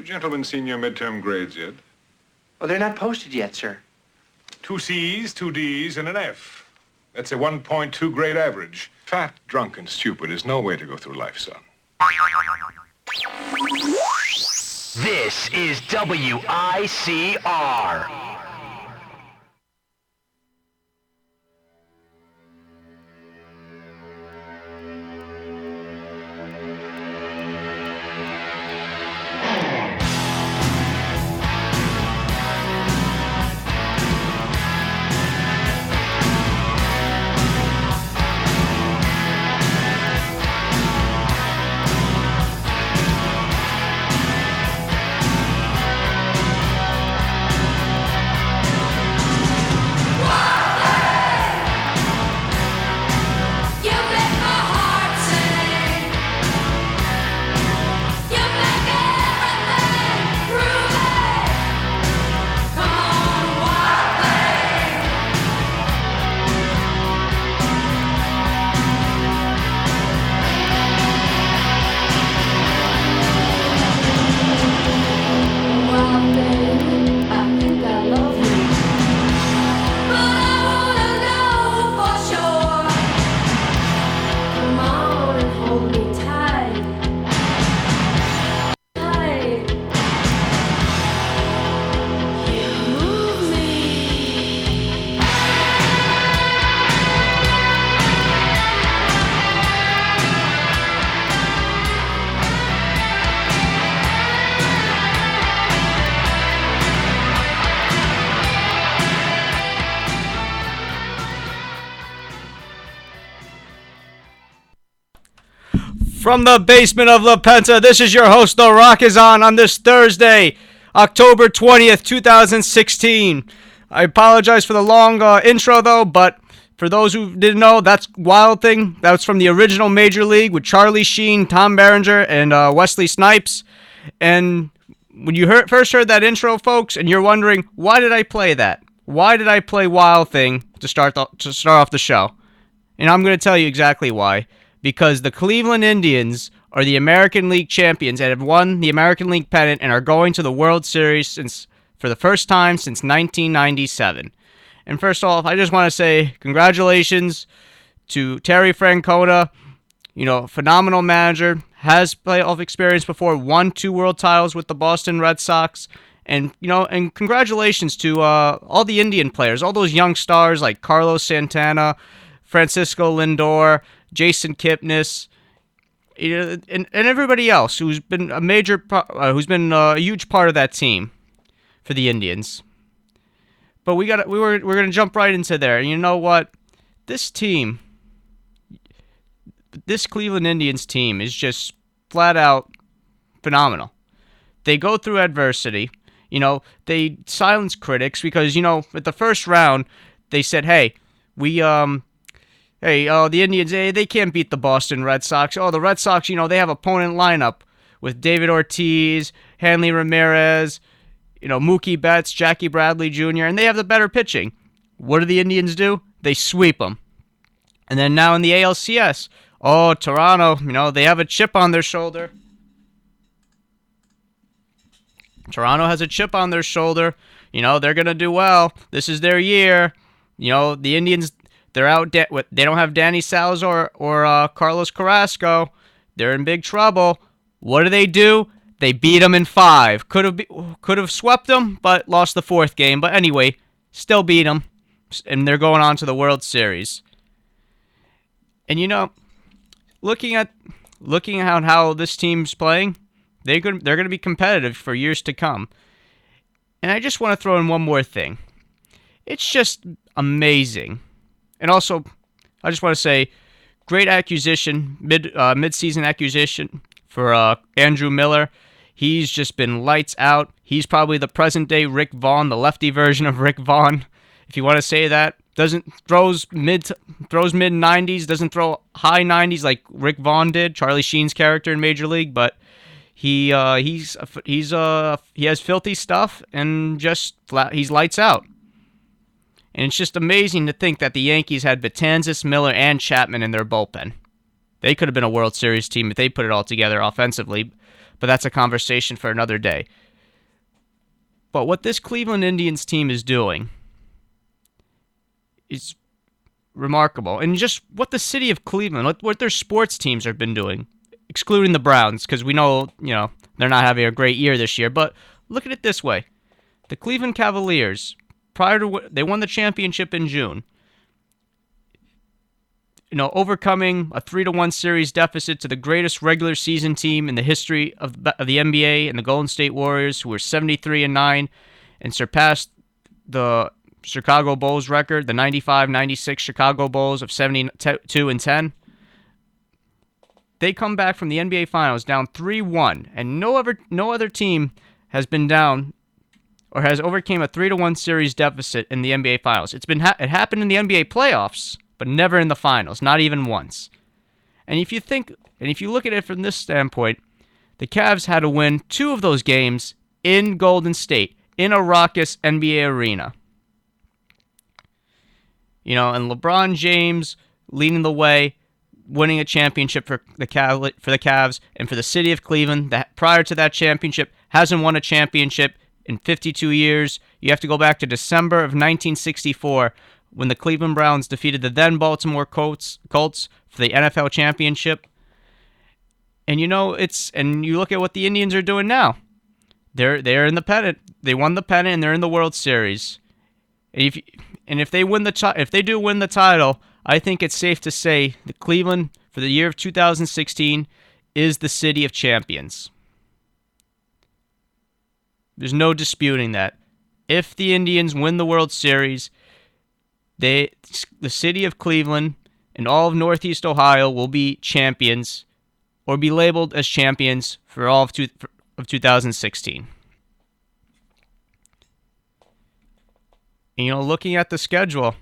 You gentlemen seen your midterm grades yet? Oh, they're not posted yet, sir. 2 C's, 2 D's, and an F. That's a 1.2 grade average. Fat, drunk, and stupid is no way to go through life, son. This is WICR. From the basement of La Penta, this is your host, The Rock is on this Thursday, October 20th, 2016. I apologize for the long intro, though, but for those who didn't know, that's Wild Thing. That was from the original Major League with Charlie Sheen, Tom Berenger, and Wesley Snipes. And when you first heard that intro, folks, and you're wondering, why did I play that? Why did I play Wild Thing to start off the show? And I'm going to tell you exactly why. Because the Cleveland Indians are the American League champions and have won the American League pennant and are going to the World Series for the first time since 1997. And first off, I just want to say congratulations to Terry Francona. You know, phenomenal manager, has playoff experience before, won 2 world titles with the Boston Red Sox. And, you know, and congratulations to all the Indian players, all those young stars like Carlos Santana, Francisco Lindor, Jason Kipnis, and everybody else who's been a huge part of that team for the Indians. But we're gonna jump right into there. And you know what? This Cleveland Indians team is just flat out phenomenal. They go through adversity. You know, they silence critics because, you know, at the first round they said, the Indians, they can't beat the Boston Red Sox. Oh, the Red Sox, you know, they have opponent lineup with David Ortiz, Hanley Ramirez, you know, Mookie Betts, Jackie Bradley Jr., and they have the better pitching. What do the Indians do? They sweep them. And then now in the ALCS, Toronto, you know, they have a chip on their shoulder. Toronto has a chip on their shoulder. You know, they're going to do well. This is their year. You know, the Indians, they're out. They don't have Danny Salazar or Carlos Carrasco. They're in big trouble. What do? They beat them in 5. Could have swept them, but lost the 4th game. But anyway, still beat them, and they're going on to the World Series. And you know, looking at how this team's playing, they're going to be competitive for years to come. And I just want to throw in one more thing. It's just amazing. And also, I just want to say, great acquisition, mid-season acquisition for Andrew Miller. He's just been lights out. He's probably the present-day Rick Vaughn, the lefty version of Rick Vaughn, if you want to say that. Throws mid-90s, doesn't throw high 90s like Rick Vaughn did, Charlie Sheen's character in Major League, but he has filthy stuff and just he's lights out. And it's just amazing to think that the Yankees had Betances, Miller, and Chapman in their bullpen. They could have been a World Series team if they put it all together offensively. but that's a conversation for another day. But what this Cleveland Indians team is doing is remarkable. And just what the city of Cleveland, what their sports teams have been doing, excluding the Browns, because we know, they're not having a great year this year. But look at it this way. The Cleveland Cavaliers, they won the championship in June. Overcoming a 3-1 series deficit to the greatest regular season team in the history of the NBA and the Golden State Warriors, who were 73-9 and surpassed the Chicago Bulls record, the 95-96 Chicago Bulls of 72-10. They come back from the NBA Finals down 3-1, and no other team has been down or has overcame a 3-1 series deficit in the NBA Finals. It happened in the NBA playoffs, but never in the finals, not even once. And if you look at it from this standpoint, the Cavs had to win 2 of those games in Golden State, in a raucous NBA arena. And LeBron James leading the way, winning a championship for the Cavs, and for the city of Cleveland, that prior to that championship hasn't won a championship in 52 years. You have to go back to December of 1964, when the Cleveland Browns defeated the then Baltimore Colts for the NFL championship. And you look at what the Indians are doing now. They're in the pennant. They won the pennant and they're in the World Series. And if they do win the title, I think it's safe to say that Cleveland for the year of 2016 is the city of champions. There's no disputing that. If the Indians win the World Series, the city of Cleveland and all of Northeast Ohio will be champions, or be labeled as champions for all of 2016. And, looking at the schedule,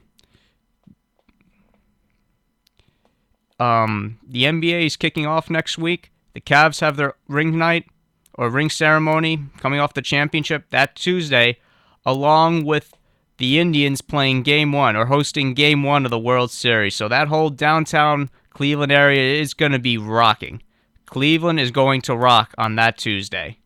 the NBA is kicking off next week. The Cavs have their ring ceremony coming off the championship that Tuesday, along with the Indians playing Game 1 or hosting Game 1 of the World Series. So that whole downtown Cleveland area is going to be rocking. Cleveland is going to rock on that Tuesday.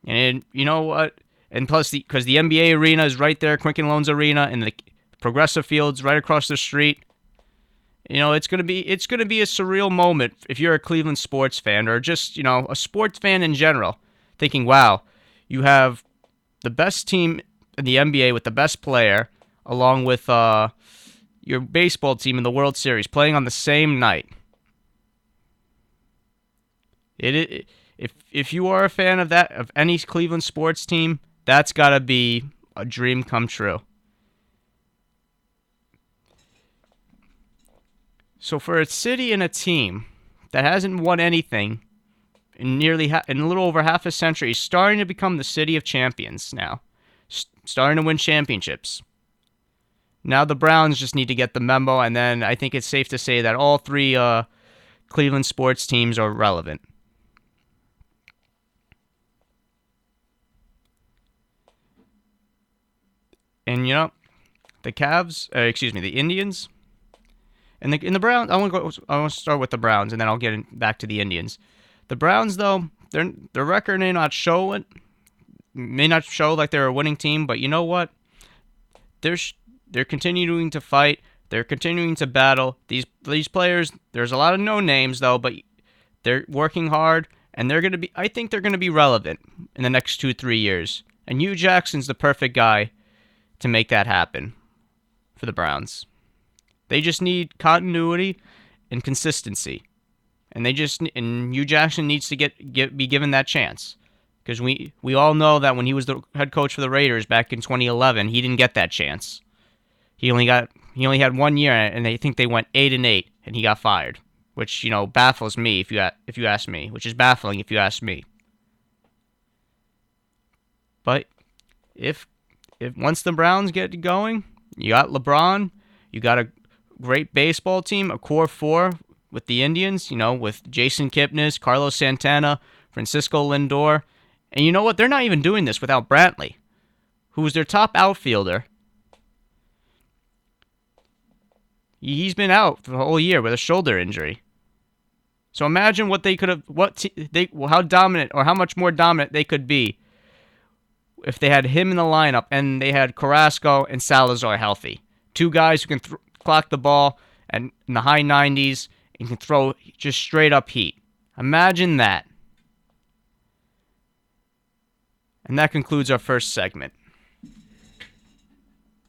And you know what? And plus, because the NBA arena is right there, Quicken Loans Arena, and the Progressive Field's right across the street. It's gonna be a surreal moment if you're a Cleveland sports fan, or just a sports fan in general, thinking, wow, you have the best team in the NBA with the best player, along with your baseball team in the World Series, playing on the same night. If you are a fan of any Cleveland sports team, that's gotta be a dream come true. So for a city and a team that hasn't won anything in a little over half a century, is starting to become the city of champions now. Starting to win championships. Now the Browns just need to get the memo, and then I think it's safe to say that all 3 Cleveland sports teams are relevant. And the Indians, and the Browns. I want to start with the Browns, and then I'll get back to the Indians. The Browns, though, their record may not show like they're a winning team, but you know what? They're continuing to fight. They're continuing to battle. These players, there's a lot of no names though, but they're working hard, and I think they're gonna be relevant in the next 2-3 years. And Hugh Jackson's the perfect guy to make that happen for the Browns. They just need continuity and consistency. And Hugh Jackson needs to be given that chance. Because we all know that when he was the head coach for the Raiders back in 2011, he didn't get that chance. He only had 1 year, and I think they went 8-8, and he got fired, which baffles me if you ask me, which is baffling if you ask me. But if once the Browns get going, you got LeBron, you got a great baseball team, a core 4 with the Indians, with Jason Kipnis, Carlos Santana, Francisco Lindor. And you know what? They're not even doing this without Brantley, who was their top outfielder. He's been out for the whole year with a shoulder injury. So imagine what they could have, how dominant or how much more dominant they could be if they had him in the lineup and they had Carrasco and Salazar healthy. Two guys who can clock the ball and in the high 90s and can throw just straight up heat. Imagine that. And that concludes our first segment.